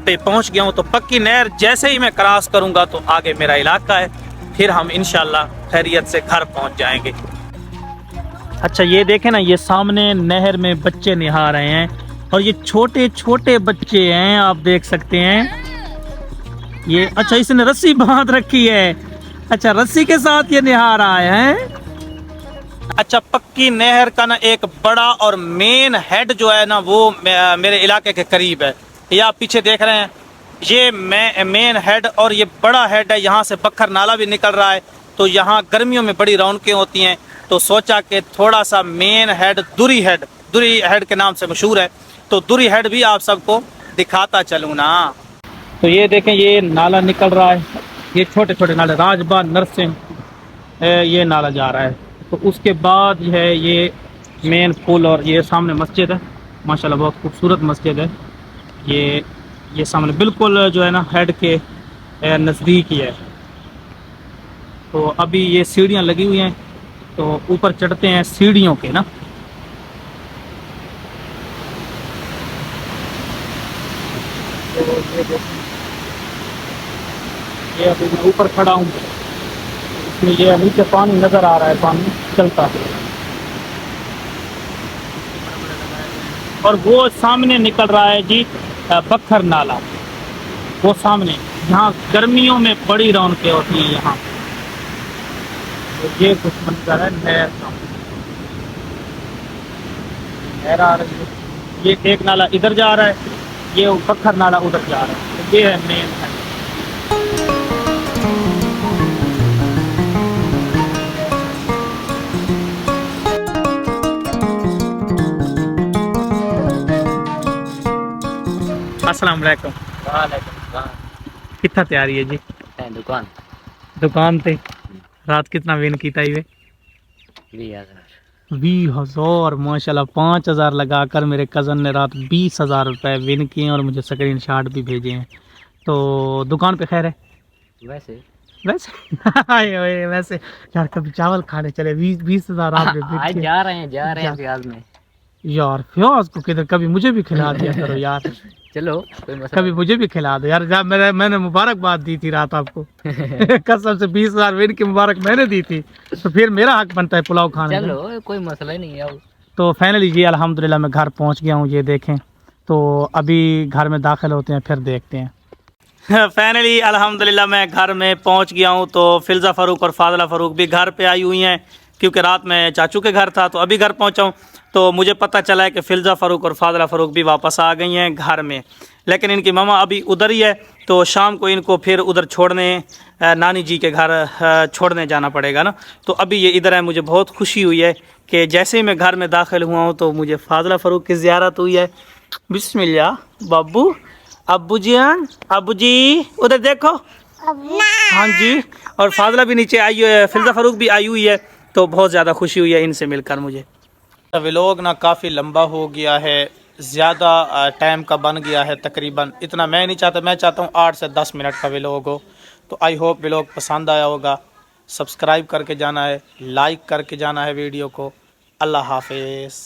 पे पहुंच गया हूं। तो पक्की नहर जैसे ही मैं क्रॉस करूंगा तो आगे मेरा इलाका है, फिर हम इंशाल्लाह खैरियत से घर पहुंच जाएंगे। अच्छा ये देखें ना, ये सामने नहर में बच्चे नहा रहे हैं और ये छोटे छोटे बच्चे हैं, आप देख सकते हैं ये। अच्छा इसने रस्सी बांध रखी है, अच्छा रस्सी के साथ ये नहा रहा है। अच्छा पक्की नहर का ना एक बड़ा और मेन हेड जो है ना वो मेरे इलाके के करीब है। ये आप पीछे देख रहे हैं, ये मेन हेड और ये बड़ा हेड है। यहाँ से बखर नाला भी निकल रहा है। तो यहाँ गर्मियों में बड़ी रौनकें होती हैं, तो सोचा कि थोड़ा सा मेन हेड दुरी हेड के नाम से मशहूर है, तो दुरी हेड भी आप सबको दिखाता चलूँ ना। तो ये देखें ये नाला निकल रहा है, ये छोटे छोटे नाले राजबाग नरसिंह ये नाला जा रहा है। तो उसके बाद है ये मेन पुल और ये सामने मस्जिद है, माशाल्लाह बहुत खूबसूरत मस्जिद है। ये सामने बिल्कुल जो है ना हेड के नज़दीक ही है। तो अभी ये सीढ़ियाँ लगी हुई हैं, तो ऊपर चढ़ते हैं सीढ़ियों के ना। तो ये अभी मैं ऊपर खड़ा हूँ, इसमें ये नीचे पानी नज़र आ रहा है, पानी चलता है। और वो सामने निकल रहा है जी बखर नाला, वो सामने, यहाँ गर्मियों में बड़ी रौनकें होती हैं यहाँ। तो ये कुछ मंजर है नहर का, नहर आ रही है। ये एक नाला इधर जा रहा है, ये बखर नाला उधर जा रहा है। तो ये है मेन है। अस्सलाम वालेकुम। कितना तैयारी है जी? दुकान पे रात कितना विन कीता ही वे? 20,000 माशाल्लाह। 5,000 लगाकर मेरे कज़न ने रात 20,000 रुपये विन किए और मुझे स्क्रीन शॉट भी भेजे हैं। तो दुकान पे खैर है वैसे वैसे यार कभी चावल खाने चले 20,000 आप जा रहे हैं प्याज में यार। प्याज को किधर, कभी मुझे भी खिला दिया करो यार। चलो कभी मुझे भी खिला दो यार। जब मैंने मुबारकबाद दी थी रात आपको कसम से 20,000 विन की मुबारक मैंने दी थी, तो फिर मेरा हक बनता है पुलाव खाने। चलो कोई मसला ही नहीं है। तो फाइनली जी अल्हम्दुलिल्लाह मैं घर पहुंच गया हूँ, ये देखें। तो अभी घर में दाखिल होते हैं, फिर देखते हैं। फाइनली अल्हम्दुलिल्लाह मैं घर में पहुंच गया हूं। तो फिल्ज़ा फ़ारूक और फाज़ला फ़ारूक भी घर पे आई हुई हैं, क्योंकि रात में चाचू के घर था, तो अभी घर पहुंचा हूं। तो मुझे पता चला है कि फिल्ज़ा फ़ारूक और फाज़ला फ़ारूक भी वापस आ गई हैं घर में, लेकिन इनकी मामा अभी उधर ही है। तो शाम को इनको फिर उधर छोड़ने, नानी जी के घर छोड़ने जाना पड़ेगा ना। तो अभी ये इधर है। मुझे बहुत खुशी हुई है कि जैसे ही मैं घर में दाखिल हुआ हूँ तो मुझे फाज़ला फ़ारूक की ज़ियारत हुई है। बिस्मिल्लाह बाबू, अब्बू जी उधर देखो। हाँ जी, और फाज़ला भी नीचे आई है, फिल्ज़ा फ़ारूक भी आई हुई है। तो बहुत ज़्यादा खुशी हुई है इनसे मिलकर मुझे। व्लॉग ना काफ़ी लंबा हो गया है, ज़्यादा टाइम का बन गया है तकरीबन। इतना मैं नहीं चाहता, मैं चाहता हूँ 8 से 10 मिनट का व्लॉग हो। तो आई होप व्लॉग पसंद आया होगा। सब्सक्राइब करके जाना है, लाइक करके जाना है वीडियो को। अल्लाह हाफिज़।